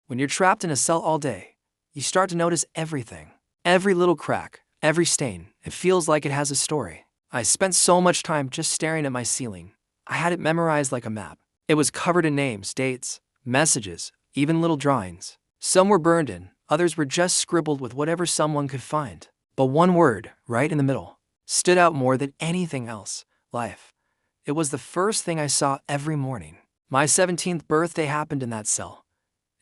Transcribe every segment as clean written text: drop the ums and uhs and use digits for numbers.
When you're trapped in a cell all day, you start to notice everything. Every little crack, every stain, it feels like it has a story. I spent so much time just staring at my ceiling. I had it memorized like a map. It was covered in names, dates, messages, even little drawings. Some were burned in, others were just scribbled with whatever someone could find. But one word, right in the middle, stood out more than anything else: life. It was the first thing I saw every morning. My 17th birthday happened in that cell.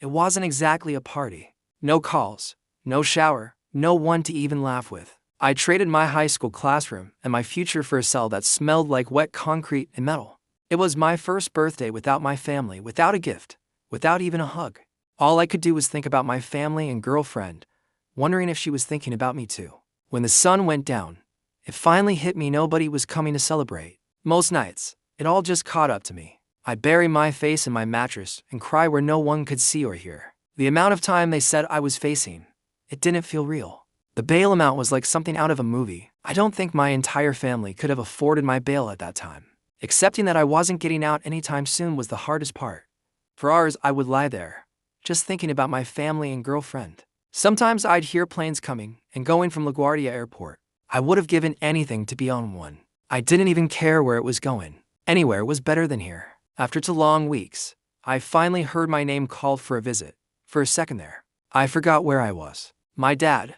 It wasn't exactly a party. No calls, no shower, no one to even laugh with. I traded my high school classroom and my future for a cell that smelled like wet concrete and metal. It was my first birthday without my family, without a gift, without even a hug. All I could do was think about my family and girlfriend, wondering if she was thinking about me too. When the sun went down, it finally hit me nobody was coming to celebrate. Most nights, it all just caught up to me. I bury my face in my mattress and cry where no one could see or hear. The amount of time they said I was facing, it didn't feel real. The bail amount was like something out of a movie. I don't think my entire family could have afforded my bail at that time. Accepting that I wasn't getting out anytime soon was the hardest part. For hours, I would lie there, just thinking about my family and girlfriend. Sometimes I'd hear planes coming and going from LaGuardia Airport. I would have given anything to be on one. I didn't even care where it was going. Anywhere was better than here. After 2 long weeks, I finally heard my name called for a visit. For a second there, I forgot where I was. My dad,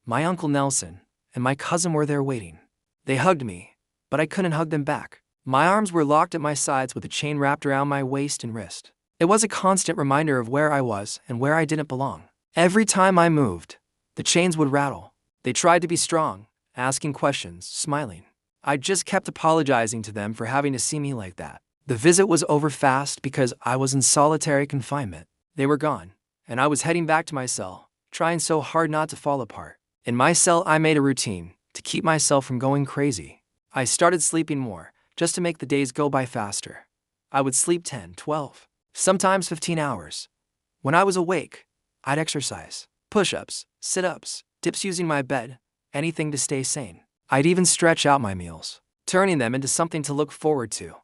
my Uncle Nelson, and my cousin were there waiting. They hugged me, but I couldn't hug them back. My arms were locked at my sides with a chain wrapped around my waist and wrist. It was a constant reminder of where I was and where I didn't belong. Every time I moved, the chains would rattle. They tried to be strong, asking questions, smiling. I just kept apologizing to them for having to see me like that. The visit was over fast because I was in solitary confinement. They were gone, and I was heading back to my cell, trying so hard not to fall apart. In my cell, I made a routine to keep myself from going crazy. I started sleeping more, just to make the days go by faster. I would sleep 10, 12, sometimes 15 hours. When I was awake, I'd exercise, push-ups, sit-ups, dips using my bed, anything to stay sane. I'd even stretch out my meals, turning them into something to look forward to.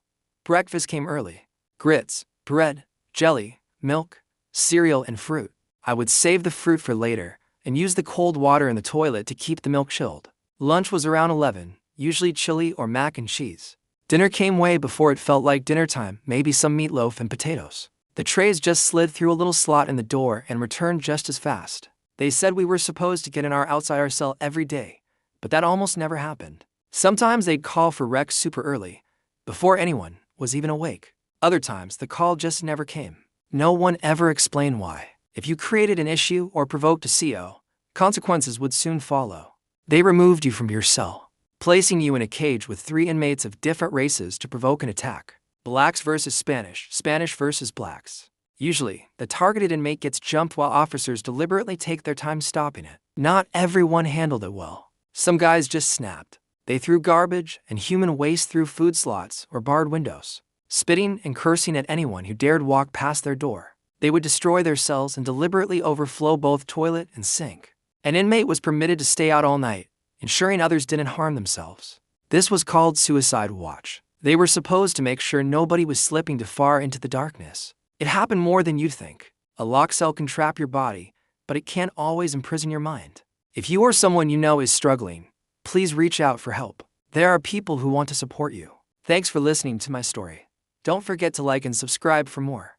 Breakfast came early: grits, bread, jelly, milk, cereal, and fruit. I would save the fruit for later and use the cold water in the toilet to keep the milk chilled. Lunch was around 11, usually chili or mac and cheese. Dinner came way before it felt like dinner time, maybe some meatloaf and potatoes. The trays just slid through a little slot in the door and returned just as fast. They said we were supposed to get in our outside our cell every day, but that almost never happened. Sometimes they'd call for rec super early, before anyone was even awake. Other times, the call just never came. No one ever explained why. If you created an issue or provoked a CO, consequences would soon follow. They removed you from your cell, placing you in a cage with 3 inmates of different races to provoke an attack. Blacks versus Spanish, Spanish versus blacks. Usually, the targeted inmate gets jumped while officers deliberately take their time stopping it. Not everyone handled it well. Some guys just snapped. They threw garbage and human waste through food slots or barred windows, spitting and cursing at anyone who dared walk past their door. They would destroy their cells and deliberately overflow both toilet and sink. An inmate was permitted to stay out all night, ensuring others didn't harm themselves. This was called suicide watch. They were supposed to make sure nobody was slipping too far into the darkness. It happened more than you'd think. A locked cell can trap your body, but it can't always imprison your mind. If you or someone you know is struggling, please reach out for help. There are people who want to support you. Thanks for listening to my story. Don't forget to like and subscribe for more.